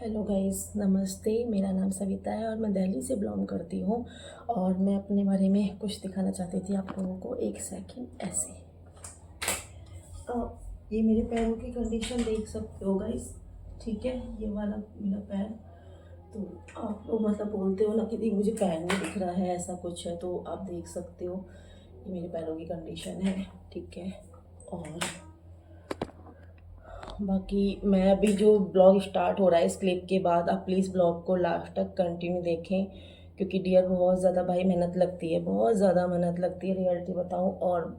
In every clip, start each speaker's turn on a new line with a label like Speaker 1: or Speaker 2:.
Speaker 1: Hello guys, नमस्ते। मेरा नाम सविता है और मैं दिल्ली से बिलोंग करती हूँ। और मैं अपने बारे में कुछ दिखाना चाहती थी आप लोगों को। एक सेकंड। ऐसे ये मेरे पैरों की कंडीशन देख सकते हो गाइस। ठीक है, ये वाला मेरा पैर। तो आप लोग मतलब बोलते हो ना कि दी मुझे पैर नहीं दिख रहा है, ऐसा कुछ है, तो आप देख सकते हो ये मेरे पैरों की कंडीशन है। ठीक है। और बाकी मैं अभी जो ब्लॉग स्टार्ट हो रहा है इस क्लिप के बाद, आप प्लीज़ ब्लॉग को लास्ट तक कंटिन्यू देखें, क्योंकि डियर बहुत ज़्यादा भाई मेहनत लगती है, बहुत ज़्यादा मेहनत लगती है, रियलिटी बताऊं। और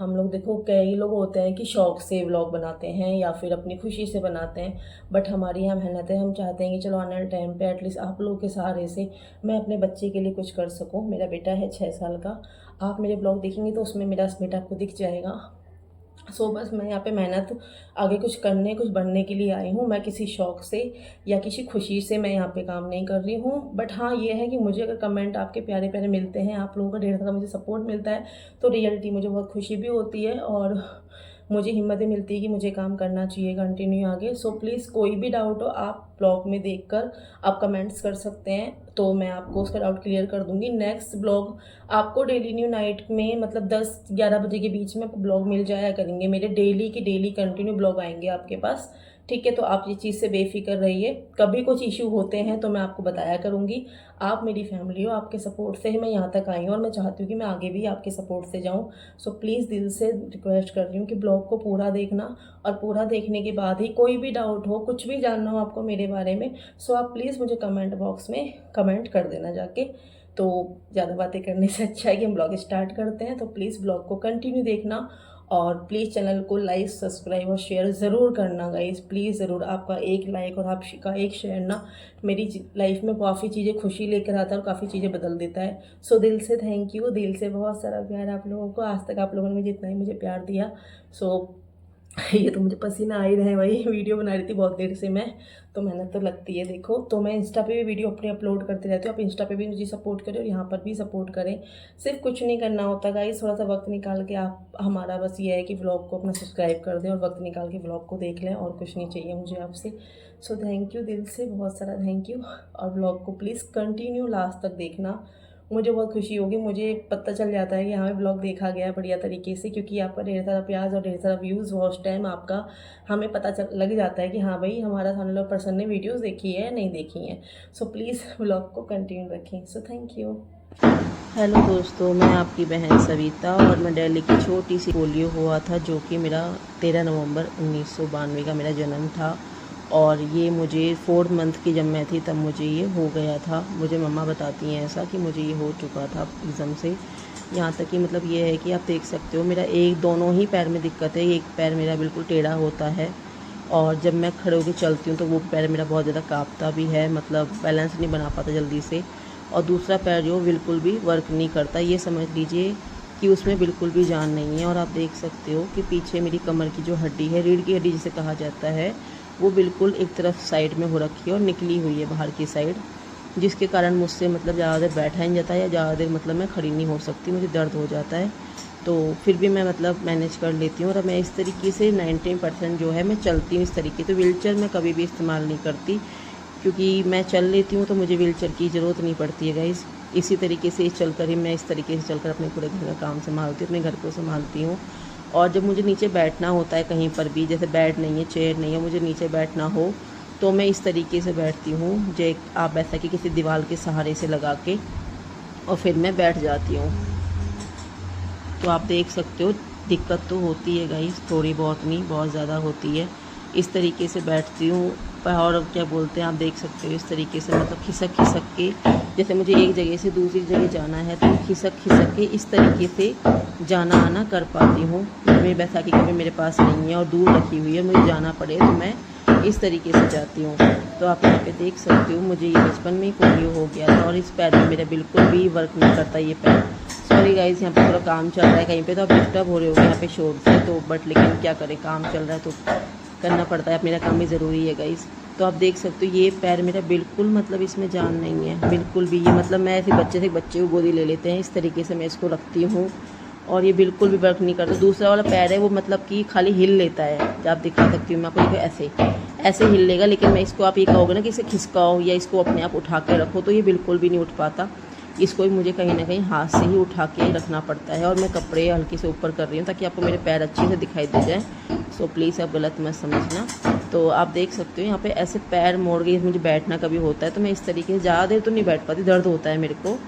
Speaker 1: हम लोग देखो, कई लोग होते हैं कि शौक़ से व्लॉग बनाते हैं या फिर अपनी खुशी से बनाते हैं, बट हमारी यहाँ मेहनत है। हम चाहते हैं कि चलो आने वाले टाइम पे एटलीस्ट आप लोगों के सहारे से मैं अपने बच्चे के लिए कुछ कर सकूँ। मेरा बेटा है 6 साल का। आप मेरे ब्लॉग देखेंगे तो उसमें मेरा बेटा आपको दिख जाएगा। बस मैं यहाँ पे मेहनत आगे कुछ करने, कुछ बनने के लिए आई हूँ। मैं किसी शौक़ से या किसी खुशी से मैं यहाँ पे काम नहीं कर रही हूँ। बट हाँ, ये है कि मुझे अगर कमेंट आपके प्यारे प्यारे मिलते हैं, आप लोगों का ढेर सारा मुझे सपोर्ट मिलता है, तो रियलिटी मुझे बहुत खुशी भी होती है और मुझे हिम्मत मिलती है कि मुझे काम करना चाहिए कंटिन्यू आगे। प्लीज़ कोई भी डाउट हो आप ब्लॉग में देखकर आप कमेंट्स कर सकते हैं, तो मैं आपको उसका डाउट क्लियर कर दूंगी। नेक्स्ट ब्लॉग आपको डेली न्यू नाइट में मतलब 10-11 बजे के बीच में आपको ब्लॉग मिल जाया करेंगे। मेरे डेली की डेली कंटिन्यू ब्लॉग आएंगे आपके पास। ठीक है, तो आप ये चीज़ से बेफिक्र रहिए। कभी कुछ इशू होते हैं तो मैं आपको बताया करूँगी। आप मेरी फैमिली हो, आपके सपोर्ट से ही मैं यहाँ तक आई हूँ और मैं चाहती हूँ कि मैं आगे भी आपके सपोर्ट से जाऊँ। प्लीज़ दिल से रिक्वेस्ट कर रही हूँ कि ब्लॉग को पूरा देखना, और पूरा देखने के बाद ही कोई भी डाउट हो, कुछ भी जानना हो आपको मेरे बारे में, आप प्लीज़ मुझे कमेंट बॉक्स में कमेंट कर देना जाके। तो ज़्यादा बातें करने से अच्छा है कि हम ब्लॉग स्टार्ट करते हैं। तो प्लीज़ ब्लॉग को कंटिन्यू देखना और प्लीज़ चैनल को लाइक, सब्सक्राइब और शेयर ज़रूर करना गाइस, प्लीज़ ज़रूर। आपका एक लाइक और आपका एक शेयर ना मेरी लाइफ में काफ़ी चीज़ें खुशी लेकर आता है और काफ़ी चीज़ें बदल देता है। दिल से थैंक यू, दिल से बहुत सारा प्यार आप लोगों को। आज तक आप लोगों ने मुझे इतना ही मुझे प्यार दिया। ये तो मुझे पसीना आ ही रहे हैं भाई। वीडियो बना रही थी बहुत देर से मैं, तो मेहनत तो लगती है। देखो, तो मैं इंस्टा पे भी वीडियो अपने अपलोड करते रहती हूँ। आप इंस्टा पे भी मुझे सपोर्ट करें और यहाँ पर भी सपोर्ट करें। सिर्फ कुछ नहीं करना होता गाइस, थोड़ा सा वक्त निकाल के आप हमारा बस ये है कि व्लॉग को अपना सब्सक्राइब कर दें और वक्त निकाल के व्लॉग को देख लें, और कुछ नहीं चाहिए मुझे आपसे। थैंक यू, दिल से बहुत सारा थैंक यू। और व्लॉग को प्लीज़ कंटिन्यू लास्ट तक देखना, मुझे बहुत खुशी होगी। मुझे पता चल जाता है कि हाँ ब्लॉग देखा गया है बढ़िया तरीके से, क्योंकि आपका ढेर सारा प्यार और ढेर सारा व्यूज़ वॉच टाइम आपका हमें पता चल लग जाता है कि हाँ भाई हमारा सामने वाला पर्सन ने वीडियोस देखी है या नहीं देखी हैं। प्लीज़ ब्लॉग को कंटिन्यू रखें। Thank you.
Speaker 2: हेलो दोस्तों, मैं आपकी बहन सविता और मैं दिल्ली की छोटी सी पोलियो हुआ था, जो कि मेरा 13 नवंबर 1992 का मेरा जन्म था। और ये मुझे 4 मंथ की जब मैं थी तब मुझे ये हो गया था। मुझे मम्मा बताती हैं ऐसा कि मुझे ये हो चुका था एकदम से। यहाँ तक कि मतलब ये है कि आप देख सकते हो मेरा दोनों ही पैर में दिक्कत है। एक पैर मेरा बिल्कुल टेढ़ा होता है और जब मैं खड़े होकर चलती हूँ तो वो पैर मेरा बहुत ज़्यादा काँपता भी है, मतलब बैलेंस नहीं बना पाता जल्दी से। और दूसरा पैर जो बिल्कुल भी वर्क नहीं करता, ये समझ लीजिए कि उसमें बिल्कुल भी जान नहीं है। और आप देख सकते हो कि पीछे मेरी कमर की जो हड्डी है, रीढ़ की हड्डी जिसे कहा जाता है, वो बिल्कुल एक तरफ साइड में हो रखी है और निकली हुई है बाहर की साइड, जिसके कारण मुझसे मतलब ज़्यादा देर बैठा नहीं जाता है या ज़्यादा देर मतलब मैं खड़ी नहीं हो सकती, मुझे दर्द हो जाता है। तो फिर भी मैं मतलब मैनेज कर लेती हूँ और मैं इस तरीके से 90% जो है मैं चलती हूँ इस तरीके। तो व्हीलचेयर मैं कभी भी इस्तेमाल नहीं करती, क्योंकि मैं चल लेती हूँ तो मुझे व्हीलचेयर की ज़रूरत नहीं पड़ती है गाइस। इसी तरीके से चलकर ही मैं इस तरीके से चलकर अपने पूरे घर का काम संभालती हूँ, अपने घर को संभालती हूँ। और जब मुझे नीचे बैठना होता है कहीं पर भी, जैसे बेड नहीं है, चेयर नहीं है, मुझे नीचे बैठना हो तो मैं इस तरीके से बैठती हूँ, जो आप ऐसा कि किसी दीवार के सहारे से लगा के, और फिर मैं बैठ जाती हूँ। तो आप देख सकते हो दिक्कत तो होती है गाइस, थोड़ी बहुत नहीं, बहुत ज़्यादा होती है। इस तरीके से बैठती हूँ। और क्या बोलते हैं, आप देख सकते हो इस तरीके से मतलब खिसक खिसक के, जैसे मुझे एक जगह से दूसरी जगह जाना है तो खिसक खिसक के इस तरीके से जाना आना कर पाती हूँ। मेरी बैसाखी कभी मेरे पास नहीं है और दूर रखी हुई है, मुझे जाना पड़े तो मैं इस तरीके से जाती हूँ। तो आप यहाँ पे देख सकते हो मुझे ये बचपन में ही पोलियो हो गया था और इस पैर में मेरा बिल्कुल भी वर्क नहीं करता ये पैर। सॉरी गाइस, यहाँ पे थोड़ा काम चल रहा है कहीं पे, तो आप डिस्टर्ब हो रहे हो यहाँ पे शोर से, तो बट लेकिन क्या करें, काम चल रहा है तो करना पड़ता है, मेरा काम भी ज़रूरी है गाइस। तो आप देख सकते हो ये पैर मेरा बिल्कुल मतलब इसमें जान नहीं है बिल्कुल भी। ये मतलब मैं ऐसे बच्चे को गोदी ले लेते हैं, इस तरीके से मैं इसको रखती हूँ और ये बिल्कुल भी वर्क नहीं करता। दूसरा वाला पैर है वो मतलब कि खाली हिल लेता है, आप दिखा सकती हूँ मैं आपको, ऐसे ऐसे हिलेगा, लेकिन मैं इसको आप ये कहोगे ना कि इसे खिसकाओ या इसको अपने आप उठा के रखो, तो ये बिल्कुल भी नहीं उठ पाता। इसको भी मुझे कहीं ना कहीं हाथ से ही उठा के रखना पड़ता है। और मैं कपड़े हल्के से ऊपर कर रही हूँ ताकि आपको मेरे पैर अच्छे से दिखाई दे जाए। सो प्लीज़ आप गलत मत समझना। तो आप देख सकते हो यहाँ पे ऐसे पैर मोड़ के मुझे बैठना कभी होता है तो मैं इस तरीके से ज़्यादा देर तो नहीं बैठ पाती, दर्द होता है मेरे को,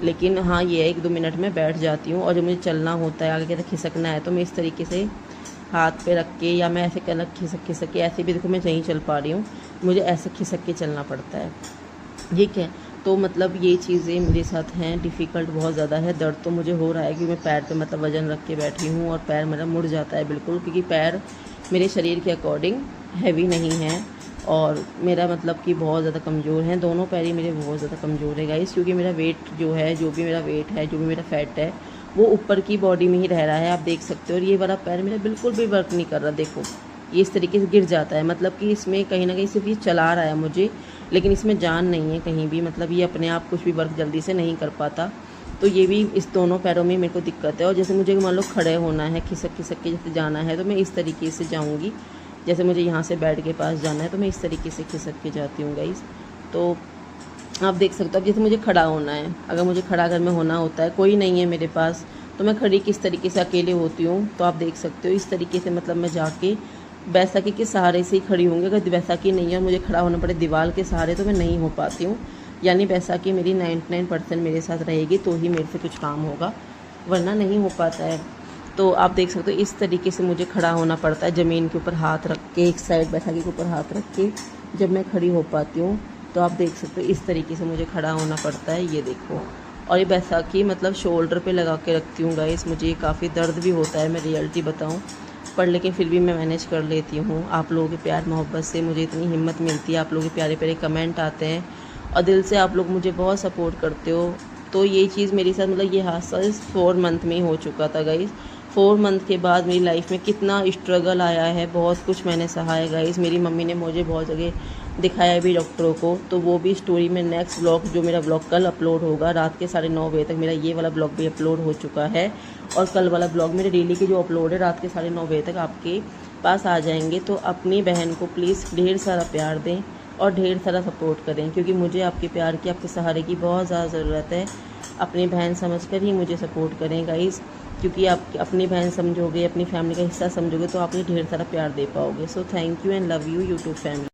Speaker 2: लेकिन हाँ ये है 1-2 मिनट में बैठ जाती हूँ। और जब मुझे चलना होता है, आगे कहते खिसकना है, तो मैं इस तरीके से हाथ पे रख के या मैं ऐसे करना खिसक के, ऐसे भी देखो मैं नहीं चल पा रही हूँ, मुझे ऐसे खिसक के चलना पड़ता है, ठीक है। तो मतलब ये चीज़ें मेरे साथ हैं, डिफ़िकल्ट बहुत ज़्यादा है। दर्द तो मुझे हो रहा है क्योंकि मैं पैर पे मतलब वज़न रख के बैठी हूँ और पैर मेरा मुड़ जाता है बिल्कुल, क्योंकि पैर मेरे शरीर के अकॉर्डिंग हैवी नहीं है और मेरा मतलब कि बहुत ज़्यादा कमज़ोर हैं। दोनों पैर ही मेरे बहुत ज़्यादा कमज़ोर है गाइस, क्योंकि मेरा वेट जो है, जो भी मेरा वेट है, जो भी मेरा फ़ैट है, वो ऊपर की बॉडी में ही रह रहा है, आप देख सकते हो। और ये वाला पैर मेरा बिल्कुल भी वर्क नहीं कर रहा, देखो ये इस तरीके से गिर जाता है, मतलब कि इसमें कहीं ना कहीं सिर्फ ये चला रहा है मुझे, लेकिन इसमें जान नहीं है कहीं भी, मतलब ये अपने आप कुछ भी वर्क जल्दी से नहीं कर पाता। तो ये भी इस दोनों पैरों में मेरे को दिक्कत है। और जैसे मुझे मान लो खड़े होना है, खिसक खिसक के जैसे जाना है, तो मैं इस तरीके से जाऊँगी। जैसे मुझे यहाँ से बेड के पास जाना है तो मैं इस तरीके से खिसक के जाती हूँ गाइस। तो आप देख सकते हो। अब जैसे मुझे खड़ा होना है, अगर मुझे खड़ा घर में होना होता है, कोई नहीं है मेरे पास, तो मैं खड़ी किस तरीके से अकेले होती हूँ, तो आप देख सकते हो इस तरीके से, मतलब मैं जाके बैसाखी के सहारे से ही खड़ी होंगी। अगर बैसाखी नहीं है और मुझे खड़ा होना पड़े दीवार के सहारे, तो मैं नहीं हो पाती हूँ। यानी बैसाखी मेरी 99% मेरे साथ रहेगी तो ही मेरे से कुछ काम होगा, वरना नहीं हो पाता है। तो आप देख सकते हो इस तरीके से मुझे खड़ा होना पड़ता है, ज़मीन के ऊपर हाथ रख के, एक साइड बैसाखी के ऊपर हाथ रख के जब मैं खड़ी हो पाती हूँ। तो आप देख सकते हो इस तरीके से मुझे खड़ा होना पड़ता है, ये देखो। और ये बैसाखी मतलब शोल्डर पे लगा के रखती हूँ गाइस, मुझे ये काफ़ी दर्द भी होता है, मैं रियलिटी बताऊँ, पर लेकिन फिर भी मैं मैनेज कर लेती हूँ। आप लोगों के प्यार मोहब्बत से मुझे इतनी हिम्मत मिलती है, आप लोगों के प्यारे प्यारे कमेंट आते हैं और दिल से आप लोग मुझे बहुत सपोर्ट करते हो। तो ये चीज़ मेरे साथ, मतलब ये हादसा इस 4 मंथ में ही हो चुका था गाइस। 4 मंथ के बाद मेरी लाइफ में कितना स्ट्रगल आया है, बहुत कुछ मैंने सहा है गाइस। मेरी मम्मी ने मुझे बहुत जगह दिखाया भी डॉक्टरों को, तो वो भी स्टोरी में नेक्स्ट ब्लॉग, जो मेरा ब्लॉग कल अपलोड होगा रात के 9:30 बजे तक, मेरा ये वाला ब्लॉग भी अपलोड हो चुका है। और कल वाला ब्लॉग मेरे डेली के जो अपलोड है रात के 9:30 बजे तक आपके पास आ जाएंगे। तो अपनी बहन को प्लीज़ ढेर सारा प्यार दें और ढेर सारा सपोर्ट करें, क्योंकि मुझे आपके प्यार की, आपके सहारे की बहुत ज़्यादा ज़रूरत है। अपनी बहन समझकर ही मुझे सपोर्ट करें गाइस, क्योंकि आप अपनी बहन समझोगे, अपनी फैमिली का हिस्सा समझोगे, तो आप मुझे ढेर सारा प्यार दे पाओगे। So thank you and love you YouTube family.